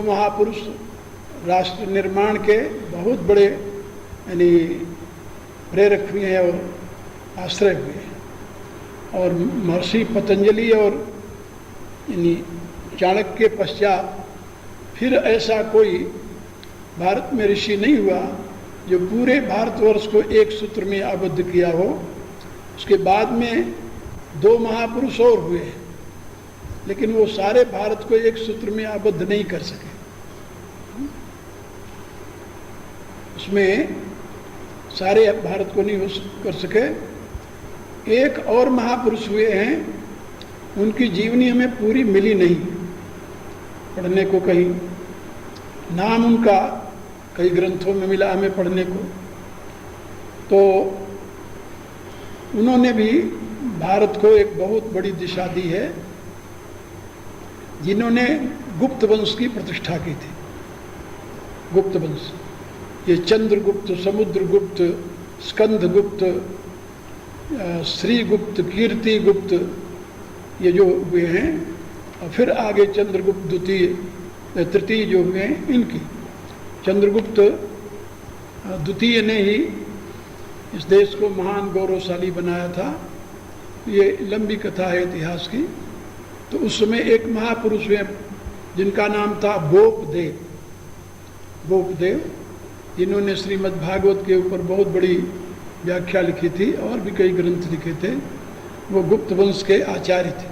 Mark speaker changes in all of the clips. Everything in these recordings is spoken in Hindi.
Speaker 1: महापुरुष राष्ट्र निर्माण के बहुत बड़े यानी प्रेरक हुए हैं और आश्रय हुए हैं। और महर्षि पतंजलि और यानी चाणक्य के पश्चात फिर ऐसा कोई भारत में ऋषि नहीं हुआ जो पूरे भारतवर्ष को एक सूत्र में आबद्ध किया हो। उसके बाद में 2 महापुरुष और हुए हैं, लेकिन वो सारे भारत को एक सूत्र में आबद्ध नहीं कर सके। उसमें सारे भारत को नहीं कर सके। एक और महापुरुष हुए हैं, उनकी जीवनी हमें पूरी मिली नहीं पढ़ने को, कहीं नाम उनका कई ग्रंथों में मिला हमें पढ़ने को। तो उन्होंने भी भारत को एक बहुत बड़ी दिशा दी है, जिन्होंने गुप्त वंश की प्रतिष्ठा की थी। गुप्त वंश, ये चंद्रगुप्त, समुद्रगुप्त, स्कंदगुप्त, श्रीगुप्त, कीर्तिगुप्त, ये जो हुए हैं, और फिर आगे चंद्रगुप्त द्वितीय तृतीय जो हुए हैं, इनकी चंद्रगुप्त द्वितीय ने ही इस देश को महान गौरवशाली बनाया था। ये लंबी कथा है इतिहास की। तो उस समय एक महापुरुष हुए जिनका नाम था गोपदेव। गोपदेव, जिन्होंने श्रीमद् भागवत के ऊपर बहुत बड़ी व्याख्या लिखी थी और भी कई ग्रंथ लिखे थे। वो गुप्त वंश के आचार्य थे।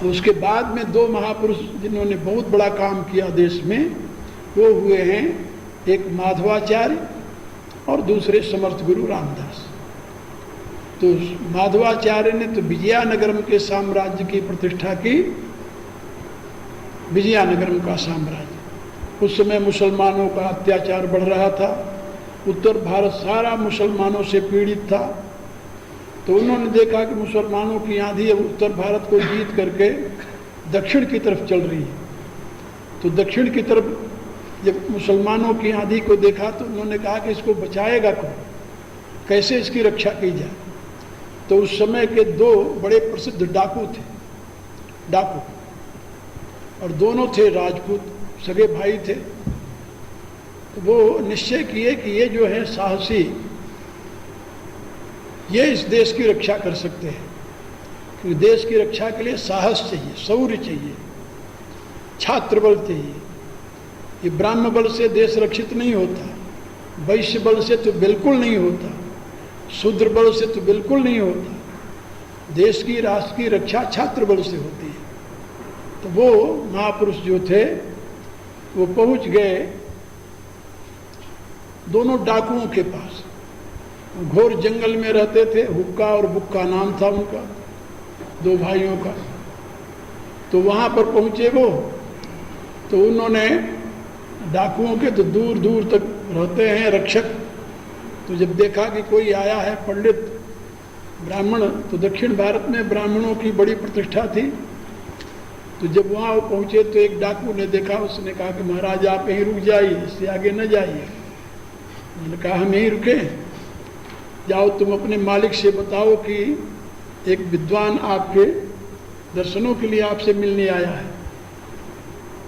Speaker 1: उसके बाद में 2 महापुरुष जिन्होंने बहुत बड़ा काम किया देश में, वो हुए हैं एक माधवाचार्य और दूसरे समर्थ गुरु रामदास। तो माधवाचार्य ने तो विजयनगरम के साम्राज्य की प्रतिष्ठा की। विजयनगरम का साम्राज्य, उस समय मुसलमानों का अत्याचार बढ़ रहा था, उत्तर भारत सारा मुसलमानों से पीड़ित था। तो उन्होंने देखा कि मुसलमानों की आंधी अब उत्तर भारत को जीत करके दक्षिण की तरफ चल रही है। तो दक्षिण की तरफ जब मुसलमानों की आंधी को देखा तो उन्होंने कहा कि इसको बचाएगा कौन, कैसे इसकी रक्षा की जाए। तो उस समय के 2 बड़े प्रसिद्ध डाकू थे, डाकू, और दोनों थे राजपूत, सगे भाई थे। तो वो निश्चय किए कि ये जो है साहसी, ये इस देश की रक्षा कर सकते हैं, क्योंकि देश की रक्षा के लिए साहस चाहिए, शौर्य चाहिए, छात्र बल चाहिए। ये ब्राह्म बल से देश रक्षित नहीं होता, वैश्य बल से तो बिल्कुल नहीं होता, शूद्र बल से तो बिल्कुल नहीं होता। देश की, राष्ट्र की रक्षा छात्र बल से होती है। तो वो महापुरुष जो थे वो पहुंच गए दोनों डाकुओं के पास। घोर जंगल में रहते थे, हुक्का और बुक्का नाम था उनका, 2 भाइयों का। तो वहाँ पर पहुँचे वो, तो उन्होंने डाकुओं के तो दूर दूर तक रहते हैं रक्षक। तो जब देखा कि कोई आया है पंडित ब्राह्मण, तो दक्षिण भारत में ब्राह्मणों की बड़ी प्रतिष्ठा थी। तो जब वहाँ वो पहुँचे तो एक डाकू ने देखा, उसने कहा कि महाराज आप यहीं रुक जाइए, इससे आगे न जाइए। उन्होंने कहा हम यहीं रुके, जाओ तुम अपने मालिक से बताओ कि एक विद्वान आपके दर्शनों के लिए आपसे मिलने आया है।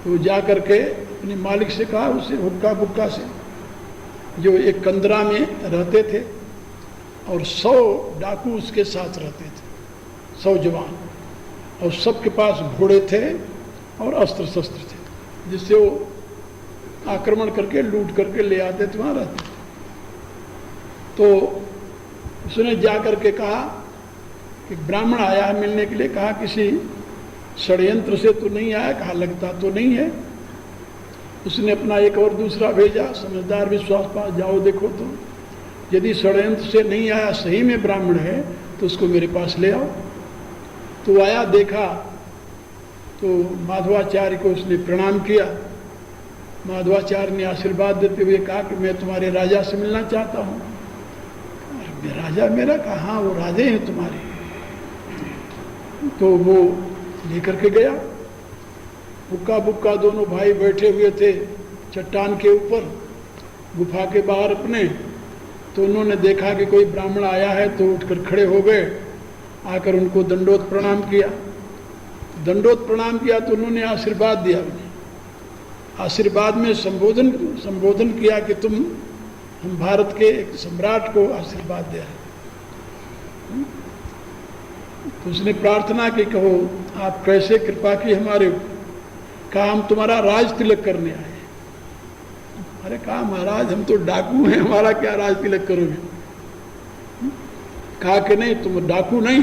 Speaker 1: तो जा करके अपने मालिक से कहा, उसे हुक्का बुक्का से, जो एक कंदरा में रहते थे, और 100 डाकू उसके साथ रहते थे, 100 जवान, और सबके पास घोड़े थे और अस्त्र शस्त्र थे, जिससे वो आक्रमण करके लूट करके ले आते थे, वहाँ रहते थे। तो उसने जा करके कहा कि ब्राह्मण आया है मिलने के लिए। कहा किसी षड्यंत्र से तो नहीं आया? कहा लगता तो नहीं है। उसने अपना एक और दूसरा भेजा, समझदार विश्वास पास, जाओ देखो तो, यदि षड्यंत्र से नहीं आया, सही में ब्राह्मण है, तो उसको मेरे पास ले आओ। तो आया, देखा तो माधवाचार्य को उसने प्रणाम किया। माधवाचार्य ने आशीर्वाद देते हुए कहा कि मैं तुम्हारे राजा से मिलना चाहता हूँ। राजा मेरा? कहा हाँ, वो राजे हैं तुम्हारे। तो वो लेकर के गया। हुक्का बुक्का दोनों भाई बैठे हुए थे चट्टान के ऊपर, गुफा के बाहर अपने। तो उन्होंने देखा कि कोई ब्राह्मण आया है, तो उठकर खड़े हो गए, आकर उनको दंडोत प्रणाम किया। दंडोत प्रणाम किया तो उन्होंने आशीर्वाद दिया उन्हें। आशीर्वाद में संबोधन किया कि तुम हम भारत के एक सम्राट को आशीर्वाद दे रहे। तो उसने प्रार्थना की, कहो आप कैसे कृपा की हमारे ऊपर। कहा हम तुम्हारा राज तिलक करने आए। अरे कहा महाराज हम तो डाकू हैं, हमारा क्या राज तिलक करोगे। कहा कि नहीं, तुम डाकू नहीं,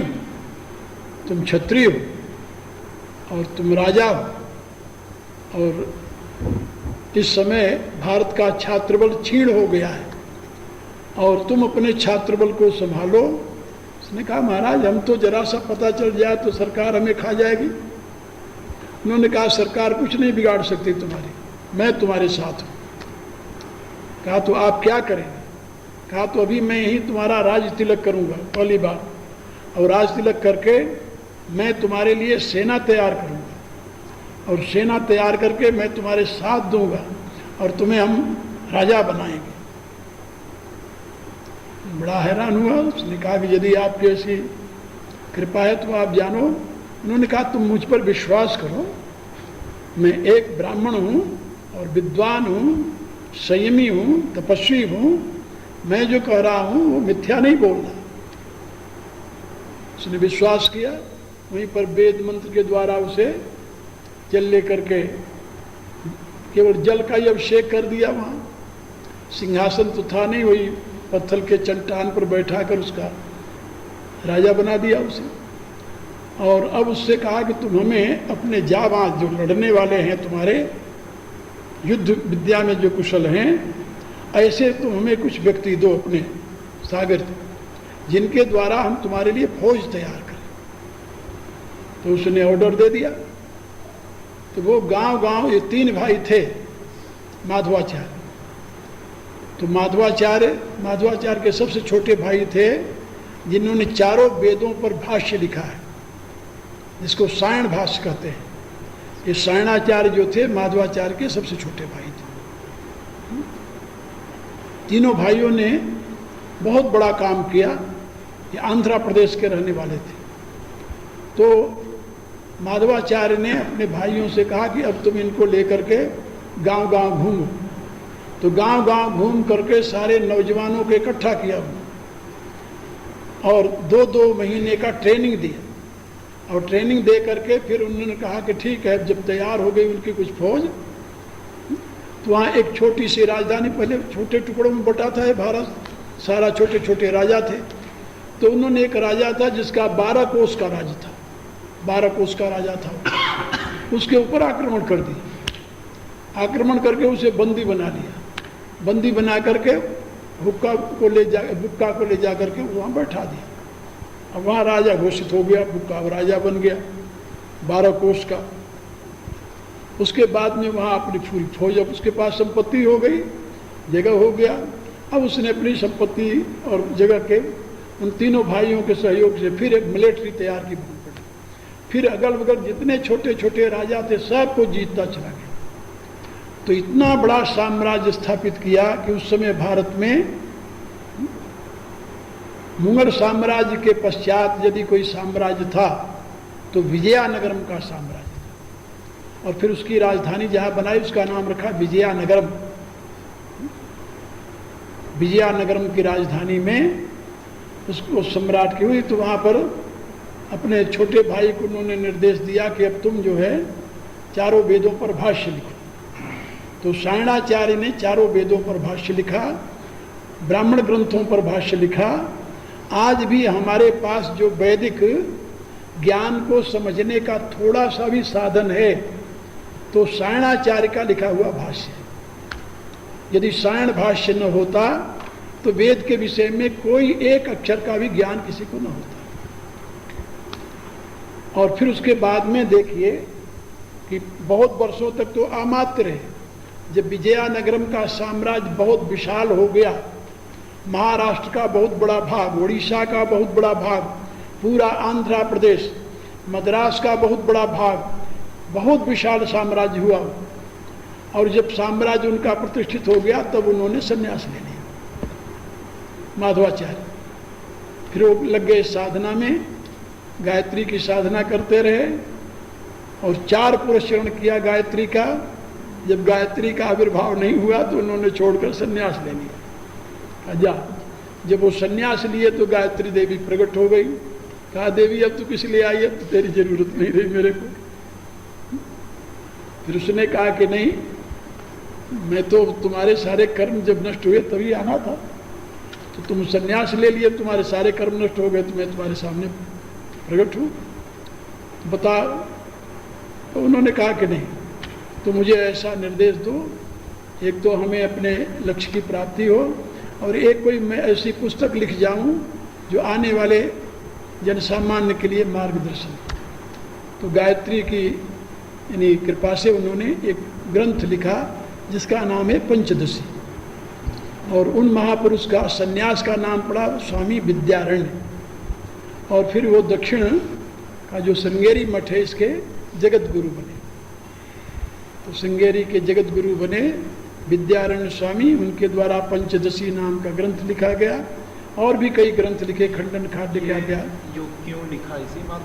Speaker 1: तुम क्षत्रिय हो और तुम राजा हो, और इस समय भारत का छात्रबल क्षीण हो गया है और तुम अपने छात्रबल को संभालो। उसने कहा महाराज हम तो जरा सा पता चल जाए तो सरकार हमें खा जाएगी। उन्होंने कहा सरकार कुछ नहीं बिगाड़ सकती तुम्हारी, मैं तुम्हारे साथ हूँ। कहा तो आप क्या करेंगे। कहा तो अभी मैं यही तुम्हारा राज तिलक करूँगा पहली बार, और राज तिलक करके मैं तुम्हारे लिए सेना तैयार करूँगा और सेना तैयार करके मैं तुम्हारे साथ दूंगा और तुम्हें हम राजा बनाएंगे। बड़ा हैरान हुआ। उसने कहा कि यदि आपकी ऐसी कृपा है तो आप जानो। उन्होंने कहा तुम मुझ पर विश्वास करो, मैं एक ब्राह्मण हूँ और विद्वान हूँ, संयमी हूँ, तपस्वी हूँ, मैं जो कह रहा हूँ वो मिथ्या नहीं बोल रहा। उसने विश्वास किया। वहीं पर वेद मंत्र के द्वारा उसे जल लेकर के केवल जल का ही अभिषेक कर दिया। वहाँ सिंहासन तो था नहीं, वही पत्थर के चट्टान पर बैठा कर उसका राजा बना दिया उसे। और अब उससे कहा कि तुम हमें अपने जाबाज जो लड़ने वाले हैं, तुम्हारे युद्ध विद्या में जो कुशल हैं, ऐसे तुम हमें कुछ व्यक्ति दो अपने सागर, जिनके द्वारा हम तुम्हारे लिए फौज तैयार करें। तो उसने ऑर्डर दे दिया। तो वो गांव-गांव, ये 3 भाई थे माधवाचार्य। तो माधवाचार्य के सबसे छोटे भाई थे जिन्होंने चारों वेदों पर भाष्य लिखा है, जिसको सायण भाष्य कहते हैं। ये सायणाचार्य जो थे माधवाचार्य के सबसे छोटे भाई थे। तीनों भाइयों ने बहुत बड़ा काम किया। ये आंध्र प्रदेश के रहने वाले थे। तो माधवाचार्य ने अपने भाइयों से कहा कि अब तुम इनको लेकर के गांव-गांव घूमो। तो गांव-गांव घूम करके सारे नौजवानों को इकट्ठा किया और 2-2 महीने का ट्रेनिंग दिया। और ट्रेनिंग दे करके फिर उन्होंने कहा कि ठीक है, जब तैयार हो गई उनकी कुछ फौज, तो वहाँ एक छोटी सी राजधानी, पहले छोटे टुकड़ों में बटा था ये भारत, सारा छोटे छोटे राजा थे। तो उन्होंने एक राजा था जिसका 12 कोस का राज था, 12 कोस का राजा था। उसके ऊपर आक्रमण कर दिया। आक्रमण करके उसे बंदी बना लिया। बंदी बना करके बुक्का को ले जा करके वहाँ बैठा दिया। अब वहाँ राजा घोषित हो गया, बुक्का राजा बन गया 12 कोस का। उसके बाद में वहाँ अपनी पूरी फौज, अब उसके पास संपत्ति हो गई, जगह हो गया। अब उसने अपनी संपत्ति और जगह के उन तीनों भाइयों के सहयोग से फिर एक मिलिट्री तैयार की पड़ी। फिर अगल बगल जितने छोटे छोटे राजा थे सबको जीतता चला गया। तो इतना बड़ा साम्राज्य स्थापित किया कि उस समय भारत में मुगल साम्राज्य के पश्चात यदि कोई साम्राज्य था तो विजयनगरम का साम्राज्य था। और फिर उसकी राजधानी जहाँ बनाई उसका नाम रखा विजयनगरम। विजयनगरम की राजधानी में उसको सम्राट की हुई। तो वहाँ पर अपने छोटे भाई को उन्होंने निर्देश दिया कि अब तुम जो है चारों वेदों पर भाष्य लिखो। तो सायणाचार्य ने चारों वेदों पर भाष्य लिखा, ब्राह्मण ग्रंथों पर भाष्य लिखा। आज भी हमारे पास जो वैदिक ज्ञान को समझने का थोड़ा सा भी साधन है तो सायणाचार्य का लिखा हुआ भाष्य है। यदि सायण भाष्य न होता तो वेद के विषय में कोई एक अक्षर का भी ज्ञान किसी को न होता। और फिर उसके बाद में देखिए कि बहुत वर्षों तक तो अमात्र है। जब विजयनगरम का साम्राज्य बहुत विशाल हो गया, महाराष्ट्र का बहुत बड़ा भाग, उड़ीसा का बहुत बड़ा भाग, पूरा आंध्र प्रदेश, मद्रास का बहुत बड़ा भाग, बहुत विशाल साम्राज्य हुआ। और जब साम्राज्य उनका प्रतिष्ठित हो गया तब उन्होंने संन्यास ले लिया माधवाचार्य। फिर वो लग गए साधना में, गायत्री की साधना करते रहे और 4 पुरस्करण किया गायत्री का। जब गायत्री का आविर्भाव नहीं हुआ तो उन्होंने छोड़कर संन्यास ले लिया। जा, जब वो संन्यास लिए तो गायत्री देवी प्रकट हो गई। कहा देवी अब तू किस लिए आई है, तो तेरी जरूरत नहीं रही मेरे को। फिर उसने कहा कि नहीं, मैं तो तुम्हारे सारे कर्म जब नष्ट हुए तभी आना था, तो तुम संन्यास ले लिए, तुम्हारे सारे कर्म नष्ट हो गए, तो मैं तुम्हारे सामने प्रकट हूँ, बता। तो उन्होंने कहा कि नहीं, तो मुझे ऐसा निर्देश दो, एक तो हमें अपने लक्ष्य की प्राप्ति हो, और एक कोई मैं ऐसी पुस्तक लिख जाऊं जो आने वाले जनसामान्य के लिए मार्गदर्शन। तो गायत्री की यानी कृपा से उन्होंने एक ग्रंथ लिखा जिसका नाम है पंचदशी, और उन महापुरुष का सन्यास का नाम पड़ा स्वामी विद्यारण्य, और फिर वो दक्षिण का जो श्रृंगेरी मठ है इसके जगत गुरु बने। तो श्रृंगेरी के जगत गुरु बने विद्यारण्य स्वामी, उनके द्वारा पंचदशी नाम का ग्रंथ लिखा गया, और भी कई ग्रंथ लिखे, खंडन खाट लिखा गया।
Speaker 2: जो क्यों लिखा इसी बात